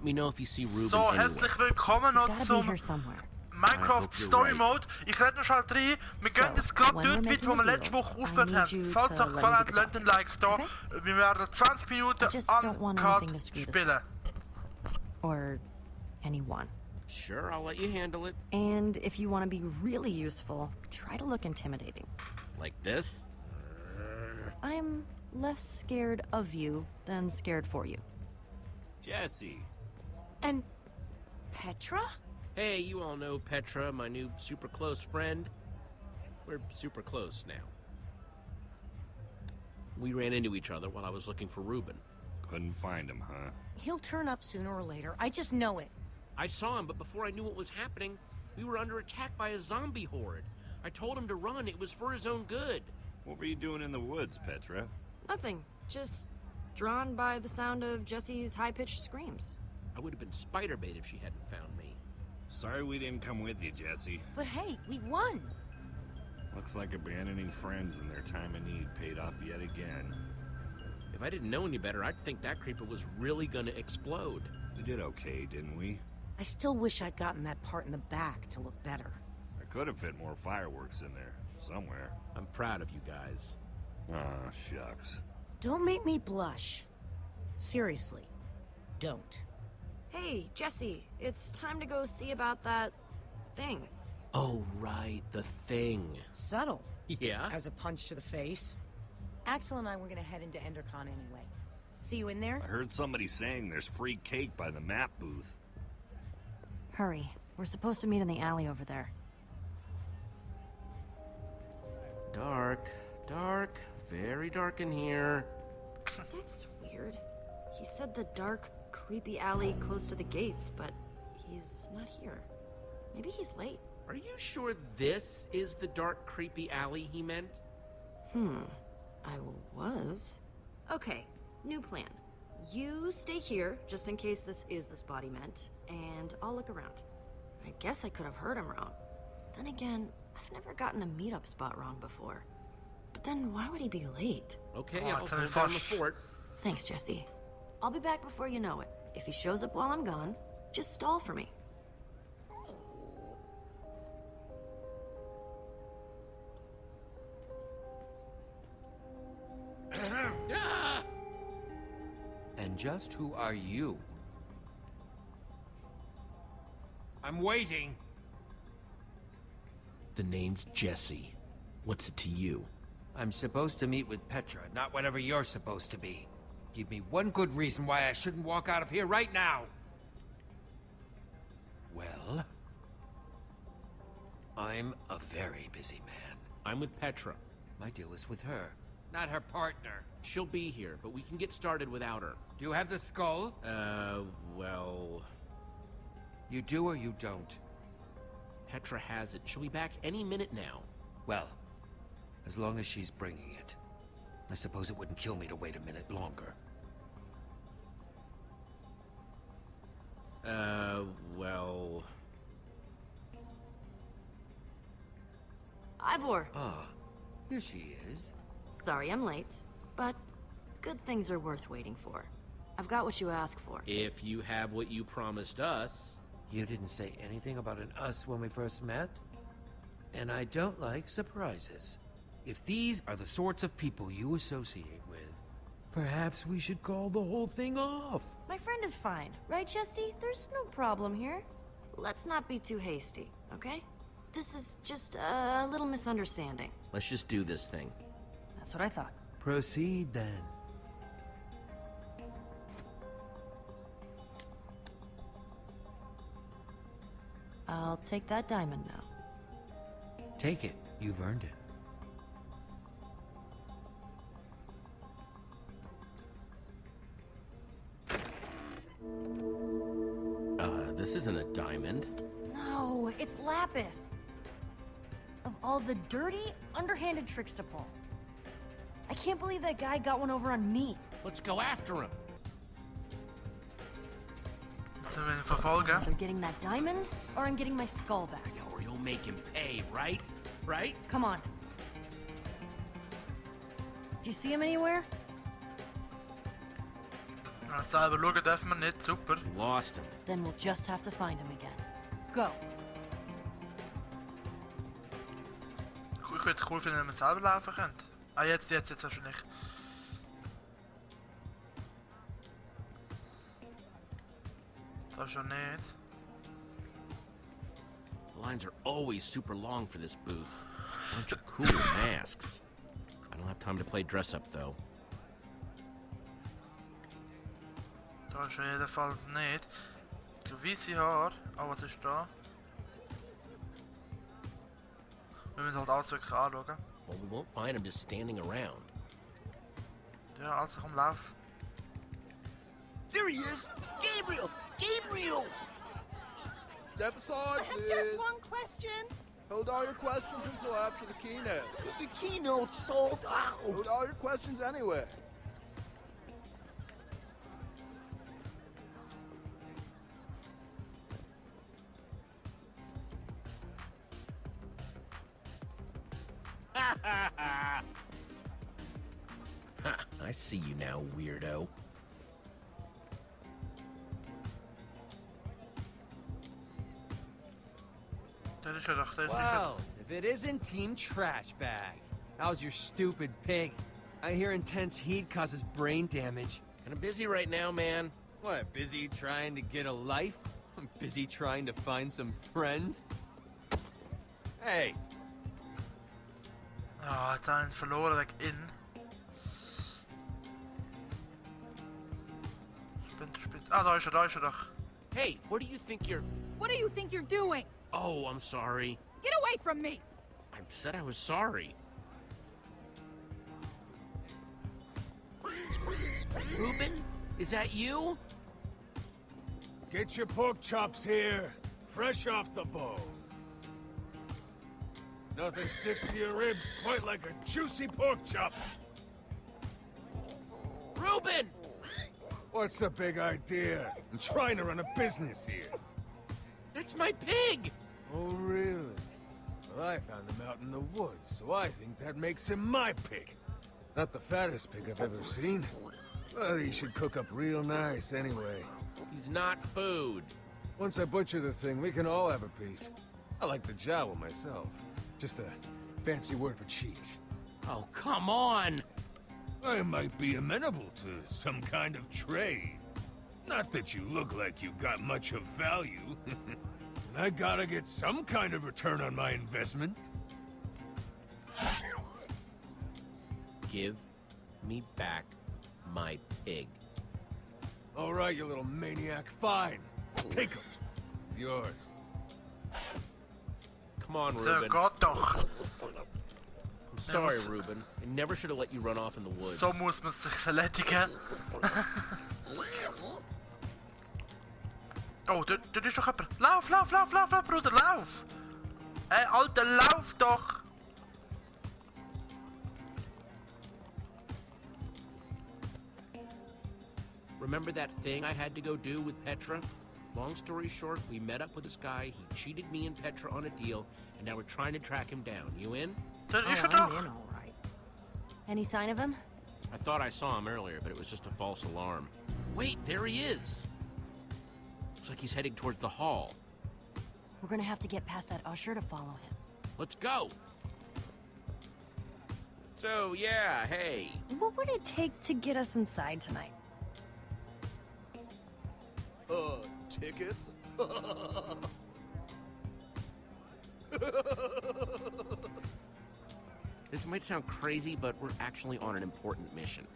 Let me know if you see Ruben So, anywhere. herzlich willkommen noch zum Minecraft Story Mode. Ich rede noch schnell rein. Wir gehen jetzt gerade dort weiter, wo wir letzte Woche aufgehört haben. Falls es euch gefallen hat, lasst ein Like da. Wir werden 20 Minuten uncut spielen. Or anyone. Sure, I'll let you handle it. And if you want to be really useful, try to look intimidating. Like this? I'm less scared of you than scared for you. Jesse. And Petra? Hey, you all know Petra, my new super close friend. We're super close now. We ran into each other while I was looking for Ruben. Couldn't find him, huh? He'll turn up sooner or later. I just know it. I saw him, but before I knew what was happening, we were under attack by a zombie horde. I told him to run. It was for his own good. What were you doing in the woods, Petra? Nothing. Just drawn by the sound of Jesse's high-pitched screams. I would have been spider bait if she hadn't found me. Sorry we didn't come with you, Jesse. But hey, we won. Looks like abandoning friends in their time of need paid off yet again. If I didn't know any better, I'd think that creeper was really gonna explode. We did okay, didn't we? I still wish I'd gotten that part in the back to look better. I could have fit more fireworks in there, somewhere. I'm proud of you guys. Aw, shucks. Don't make me blush. Seriously, don't. Hey, Jesse, it's time to go see about that thing. Oh, right, the thing. Subtle. Yeah? As a punch to the face. Axel and I were gonna head into Endercon anyway. See you in there? I heard somebody saying there's free cake by the map booth. Hurry. We're supposed to meet in the alley over there. Dark, dark, very dark in here. That's weird. He said the dark, creepy alley close to the gates, but he's not here. Maybe he's late. Are you sure this is the dark, creepy alley he meant? I was. Okay, new plan. You stay here, just in case this is the spot he meant, and I'll look around. I guess I could have heard him wrong. Then again, I've never gotten a meetup spot wrong before. But then why would he be late? Okay, Oh, I'll hold down the fort. Thanks, Jesse. I'll be back before you know it. If he shows up while I'm gone, just stall for me. Ah! And just who are you? I'm waiting. The name's Jesse. What's it to you? I'm supposed to meet with Petra, not whatever you're supposed to be. Give me one good reason why I shouldn't walk out of here right now. Well, I'm a very busy man. I'm with Petra. My deal is with her, not her partner. She'll be here, but we can get started without her. Do you have the skull? Well... You do or you don't? Petra has it. She'll be back any minute now. Well, as long as she's bringing it. I suppose it wouldn't kill me to wait a minute longer. Well... Ivor! Ah, here she is. Sorry I'm late, but good things are worth waiting for. I've got what you asked for. If you have what you promised us... You didn't say anything about an us when we first met? And I don't like surprises. If these are the sorts of people you associate with, perhaps we should call the whole thing off. My friend is fine, right, Jesse? There's no problem here. Let's not be too hasty, okay? This is just a little misunderstanding. Let's just do this thing. That's what I thought. Proceed then. I'll take that diamond now. Take it. You've earned it. This isn't a diamond. No, it's lapis. Of all the dirty, underhanded tricks to pull. I can't believe that guy got one over on me. Let's go after him. Zullen we hem vervolgen? I'm either getting that diamond, or I'm getting my skull back. Yeah, or you'll make him pay, right? Right? Come on. Do you see him anywhere? Selber schauen dürfen wir nicht, super. We lost him. Then we'll just have to find him again. Go. Ich würde es cool finden, wenn man selber laufen könnte. Ah, jetzt wahrscheinlich. Das schon nicht. The lines are always super long for this booth. Bunch of cool masks. I don't have time to play dress up though. Da ist jedenfalls nicht. Weiße Haare. Oh, was ist da? Wir müssen halt alles wirklich anschauen. Well, we won't find him just standing around. Ja, also komm, lauf. There he is! Gabriel! Gabriel! Step aside, please. Just one question. Hold all your questions until after the keynote. The keynote sold out! Hold all your questions anyway. Ha! I see you now, weirdo. Das ist ja doch, das ist Well, if it isn't Team Trash Bag, how's your stupid pig? I hear intense heat causes brain damage. Kinda busy right now, man. What, busy trying to get a life? I'm busy trying to find some friends? Hey, Ah, jetzt haben wir ihn verloren wegen in. Ah, da ist er doch. Hey, what do you think you're... What do you think you're doing? Oh, I'm sorry. Get away from me! I said I was sorry. Ruben? Is that you? Get your pork chops here, fresh off the bone. Nothing sticks to your ribs quite like a juicy pork chop. Ruben! What's the big idea? I'm trying to run a business here. That's my pig! Oh, really? Well, I found him out in the woods, so I think that makes him my pig. Not the fattest pig I've ever seen, but he should cook up real nice anyway. He's not food. Once I butcher the thing, we can all have a piece. I like the jowl myself. Just a fancy word for cheese. Oh, come on! I might be amenable to some kind of trade. Not that you look like you got much of value. And I gotta get some kind of return on my investment. Give me back my pig. All right, you little maniac. Fine. Take him. It's yours. Come on, So Ruben. geht doch. I'm sorry, Ruben. I never should have let you run off in the woods. So muss man sich erledigen. Oh, dort ist doch jemand. Lauf, Bruder, lauf! Ey, Alter, lauf doch! Remember that thing I had to go do with Petra? Long story short, we met up with this guy, he cheated me and Petra on a deal, and now we're trying to track him down. You in? Dort ist er I'm doch! in, all right. Any sign of him? I thought I saw him earlier, but it was just a false alarm. Wait, there he is! Looks like he's heading towards the hall. We're gonna have to get past that usher to follow him. Let's go! So, yeah, hey. What would it take to get us inside tonight? Tickets? This might sound crazy, but we're actually on an important mission.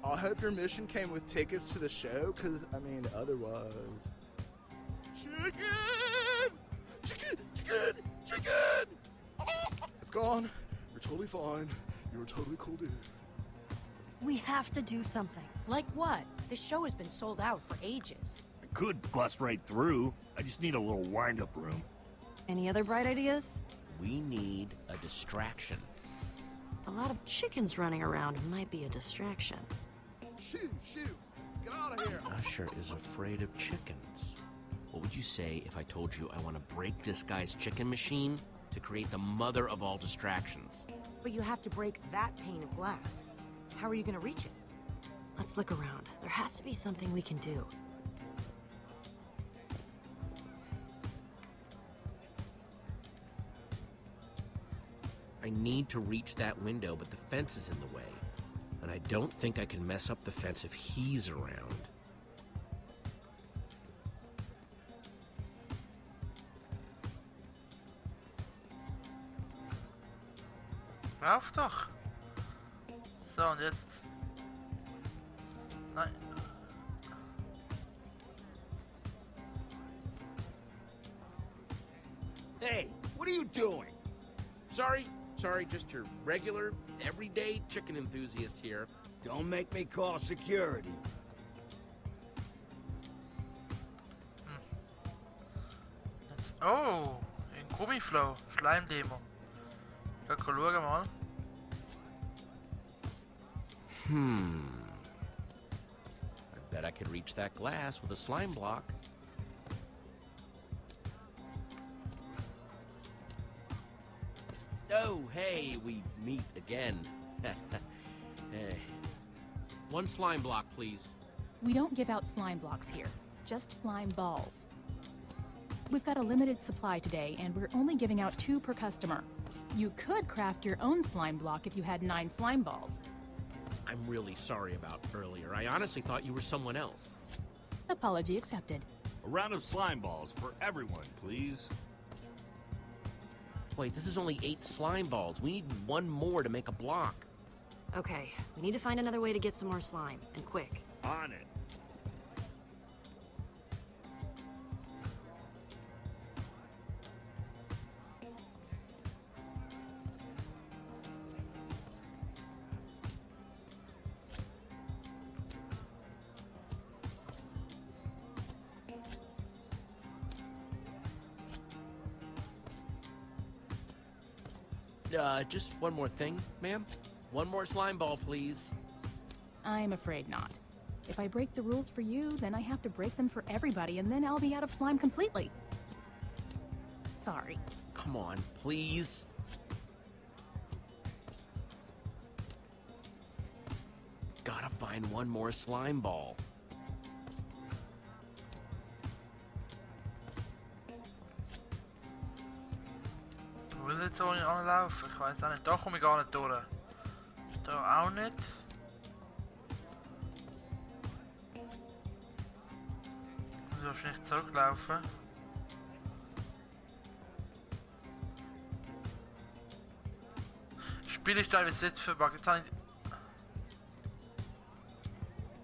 I hope your mission came with tickets to the show, because, I mean, otherwise... Chicken! Chicken! It's gone. You're totally fine. You're a totally cool dude. We have to do something. Like what? The show has been sold out for ages. I could bust right through. I just need a little wind-up room. Any other bright ideas? We need a distraction. A lot of chickens running around might be a distraction. Shoot! Get out of here! Usher is afraid of chickens. What would you say if I told you I want to break this guy's chicken machine to create the mother of all distractions? But you have to break that pane of glass. How are you gonna reach it? Let's look around. There has to be something we can do. I need to reach that window, but the fence is in the way. And I don't think I can mess up the fence if he's around. Lauf doch! So, und jetzt... Nein. Hey, what are you doing? Sorry, just your regular, everyday chicken enthusiast here. Don't make me call security. Jetzt, oh, ein Gummiflow, Schleimdemo. Ja, schauen mal. I bet I could reach that glass with a slime block. Oh, hey, we meet again. Hey. One slime block, please. We don't give out slime blocks here, just slime balls. We've got a limited supply today, and we're only giving out 2 per customer. You could craft your own slime block if you had 9 slime balls. I'm really sorry about earlier. I honestly thought you were someone else. Apology accepted. A round of slime balls for everyone, please. Wait, this is only 8 slime balls. We need 1 more to make a block. Okay, we need to find another way to get some more slime, and quick. On it. Just one more thing, ma'am. 1 more slime ball, please. I'm afraid not. If I break the rules for you, then I have to break them for everybody, and then I'll be out of slime completely. Sorry. Come on, please. Gotta find 1 more slime ball. Ich will jetzt so nicht anlaufen, ich weiß auch nicht. Da komme ich gar nicht durch. Da auch nicht. Ich muss wahrscheinlich zurücklaufen. Das Spiel ist teilweise jetzt verbuggt. Jetzt habe ich...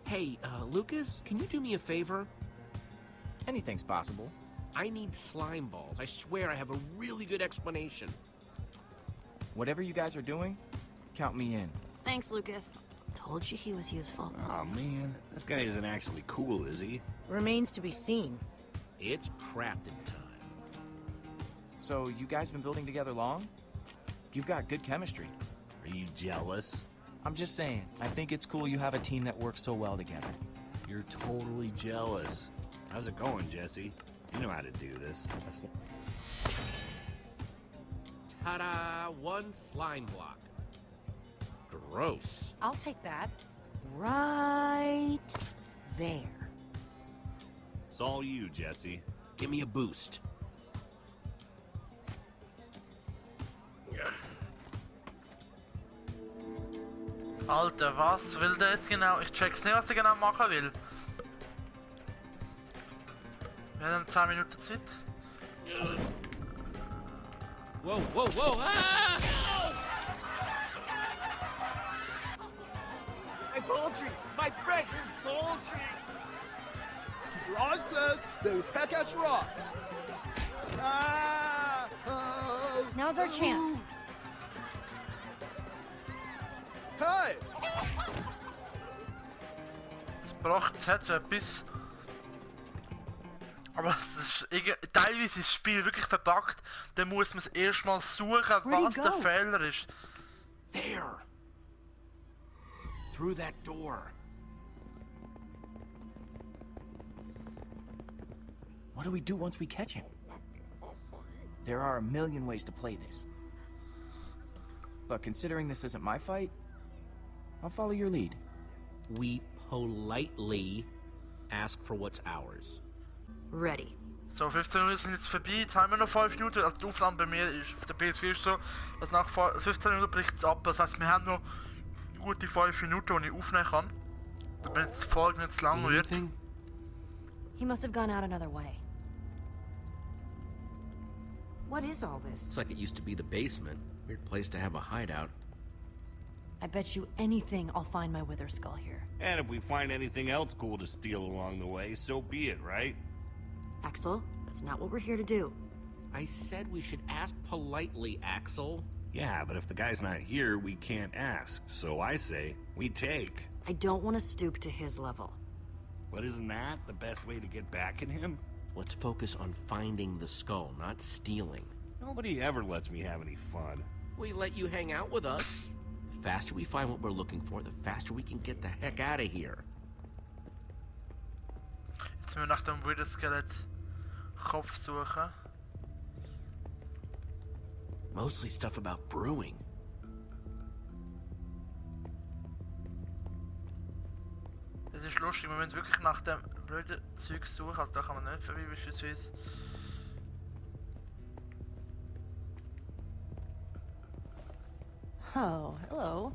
Hey, Lucas, can you do me a favor? Anything's possible. I need slime balls. I swear I have a really good explanation. Whatever you guys are doing, count me in. Thanks, Lucas. Told you he was useful. Oh man, this guy isn't actually cool, is he? Remains to be seen. It's crafting time. So, you guys been building together long? You've got good chemistry. Are you jealous? I'm just saying, I think it's cool you have a team that works so well together. You're totally jealous. How's it going, Jesse? You know how to do this. Ta-da! 1 slime block. Gross. I'll take that. Right there. It's all you, Jesse. Give me a boost. Alter, was will der jetzt genau? Ich check's nicht, was er genau machen will. Wir haben 10 Minuten Zeit. Whoa, whoa, whoa! Ah! My poultry! My precious poultry! Keep your eyes closed, they'll peck at your eye. Ah! Oh! Now's our chance. Hey! Es braucht so etwas. Aber das ist, teilweise ist das Spiel wirklich verpackt. Dann muss man es erstmal suchen, was der Fehler ist. There! Through that door. What do we do once we catch him? There are a million ways to play this. But considering this isn't my fight, I'll follow your lead. We politely ask for what's ours. Ready. So, 15 Minuten sind jetzt vorbei, jetzt haben wir noch 5 Minuten, also die Aufnahme bei mir ist auf der PS4 ist so, dass nach 15 Minuten bricht es ab, das heisst wir haben noch gute 5 Minuten, die ich aufnehmen kann, damit die Folge nicht zu lang wird. He must have gone out another way. What is all this? Looks like it used to be the basement. Weird place to have a hideout. I bet you anything I'll find my wither skull here. And if we find anything else cool to steal along the way, so be it, right? Axel, that's not what we're here to do. I said we should ask politely, Axel. Yeah, but if the guy's not here, we can't ask. So I say, we take. I don't want to stoop to his level. But isn't that the best way to get back at him? Let's focus on finding the skull, not stealing. Nobody ever lets me have any fun. We let you hang out with us. The faster we find what we're looking for, the faster we can get the heck out of here. Jetzt müssen wir nach dem Wither Skelett Kopf suchen. Mostly stuff about brewing. Das ist lustig, wir müssen wirklich nach dem blöden Zeug suchen, also da kann man nicht vorbei beispielsweise. Oh, hello.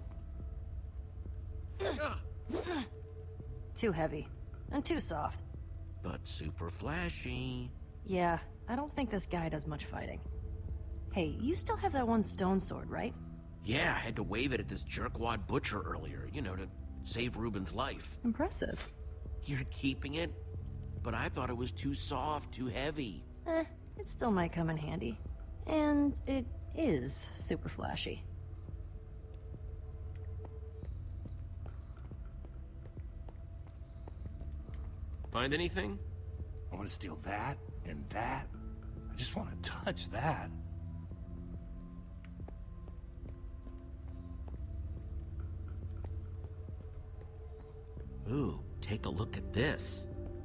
Too heavy. And too soft. But super flashy. Yeah, I don't think this guy does much fighting. Hey, you still have that one stone sword, right? Yeah, I had to wave it at this jerkwad butcher earlier, you know, to save Ruben's life. Impressive. You're keeping it? But I thought it was too soft, too heavy. It still might come in handy. And it is super flashy. Find anything? I want to steal that and that. I just want to touch that. Ooh, take a look at this.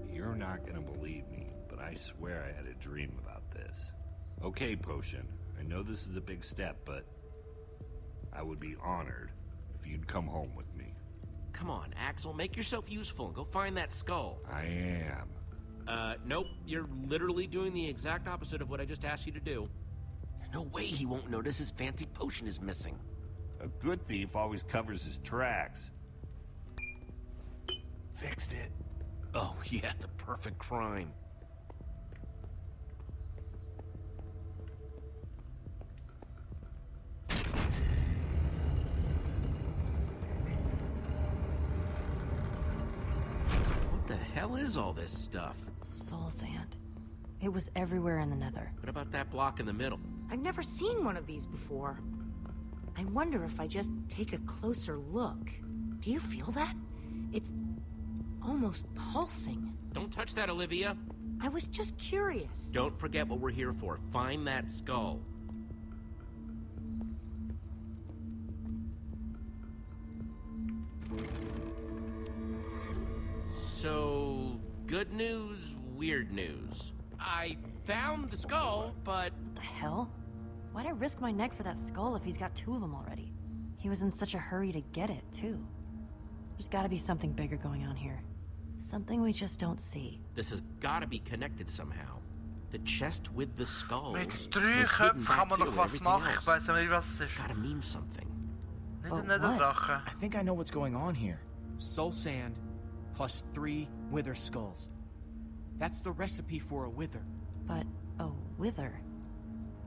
You're not gonna believe me, but I swear I had a dream about this. Okay, Potion, I know this is a big step, but I would be honored if you'd come home with me. Come on, Axel, make yourself useful and go find that skull. I am. Nope, you're literally doing the exact opposite of what I just asked you to do. There's no way he won't notice his fancy potion is missing. A good thief always covers his tracks. Fixed it. Oh, yeah, the perfect crime. What the hell is all this stuff? Soul sand. It was everywhere in the Nether. What about that block in the middle? I've never seen one of these before. I wonder if I just take a closer look. Do you feel that? It's almost pulsing. Don't touch that, Olivia. I was just curious. Don't forget what we're here for. Find that skull. So, good news, weird news. I found the skull, but... The hell? Why'd I risk my neck for that skull if he's got 2 of them already? He was in such a hurry to get it, too. There's gotta be something bigger going on here. Something we just don't see. This has gotta be connected somehow. The chest with the skull. Mit 3 Köpfen kann man doch was machen, ich weiß nicht, was es ist. Gotta mean something. Nicht ein Netherdrache. I think I know what's going on here. Soul sand plus 3 wither skulls. That's the recipe for a wither. But a wither?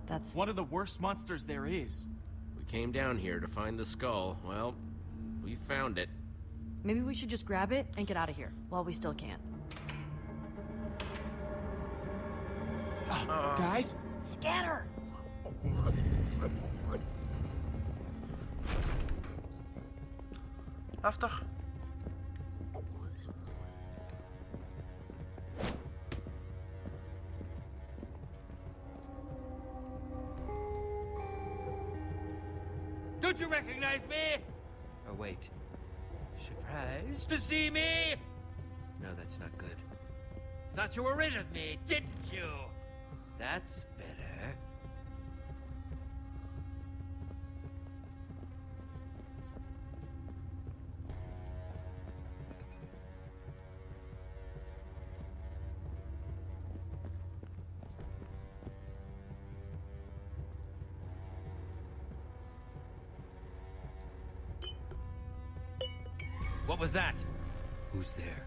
That's... one of the worst monsters there is. We came down here to find the skull. Well, we found it. Maybe we should just grab it and get out of here, while we still can. Guys? Scatter! Lauf doch. Don't you recognize me? Oh, wait. Surprised? To see me? No, that's not good. Thought you were rid of me, didn't you? That's better. What was that? Who's there?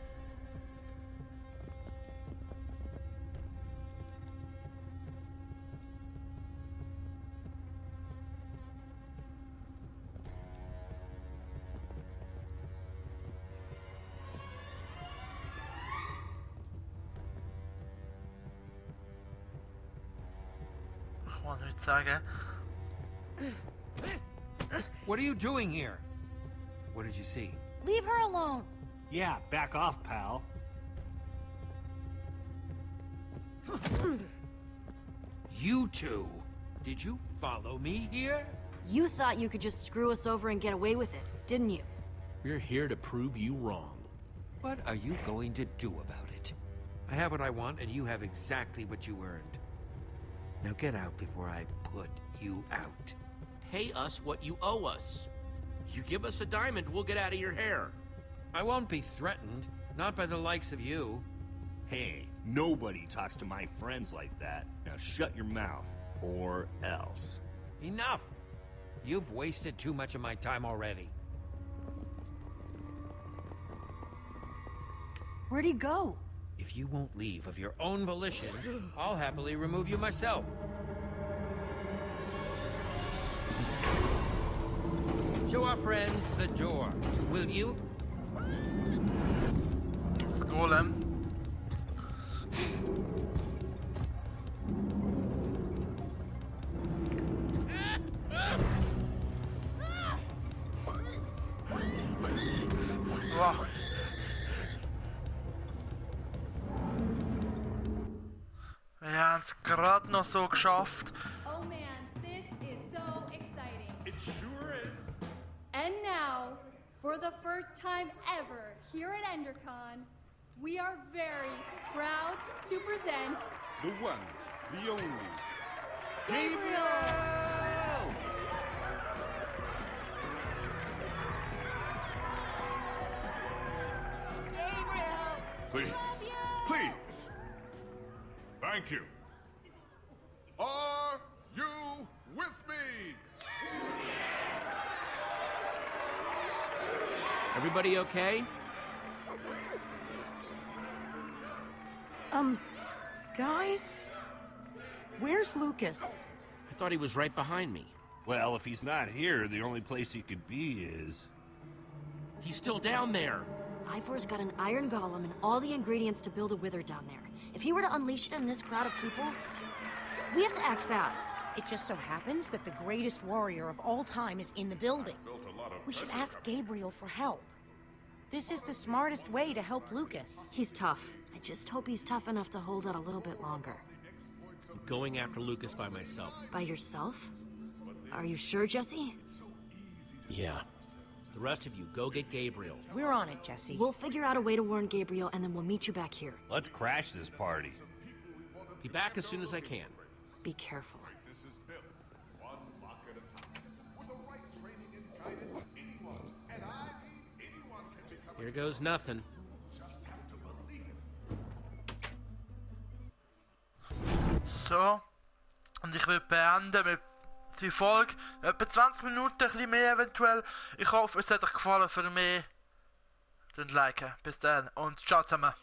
Ich wollte nichts sagen. What are you doing here? What did you see? Leave her alone. Yeah, back off, pal. You two, did you follow me here? You thought you could just screw us over and get away with it, didn't you? We're here to prove you wrong. What are you going to do about it? I have what I want, and you have exactly what you earned. Now get out before I put you out. Pay us what you owe us. You give us a diamond, we'll get out of your hair. I won't be threatened, not by the likes of you. Hey, nobody talks to my friends like that. Now shut your mouth, or else. Enough! You've wasted too much of my time already. Where'd he go? If you won't leave of your own volition, I'll happily remove you myself. Show our friends the door, will you? Golem. Wow. Wir haben es gerade noch so geschafft. Oh man, this is so exciting. It sure is. And now, for the first time ever here at EnderCon, we are very proud to present The one, the only. Gabriel! Please, please. Thank you. Are you with me? Everybody okay? Guys? Where's Lucas? I thought he was right behind me. Well, if he's not here, the only place he could be is... He's still down there. Ivor's got an iron golem and all the ingredients to build a wither down there. If he were to unleash it in this crowd of people, we have to act fast. It just so happens that the greatest warrior of all time is in the building. We should ask Gabriel for help. This is the smartest way to help Lucas. He's tough. I just hope he's tough enough to hold out a little bit longer. I'm going after Lucas by myself. By yourself? Are you sure, Jesse? Yeah. The rest of you, go get Gabriel. We're on it, Jesse. We'll figure out a way to warn Gabriel, and then we'll meet you back here. Let's crash this party. Be back as soon as I can. Be careful. Here goes nothing. So. Und ich will beenden mit die Folge. Etwa 20 Minuten, ein bisschen mehr eventuell. Ich hoffe, es hat euch gefallen. Für mehr. Dann liken. Bis dann und ciao zusammen.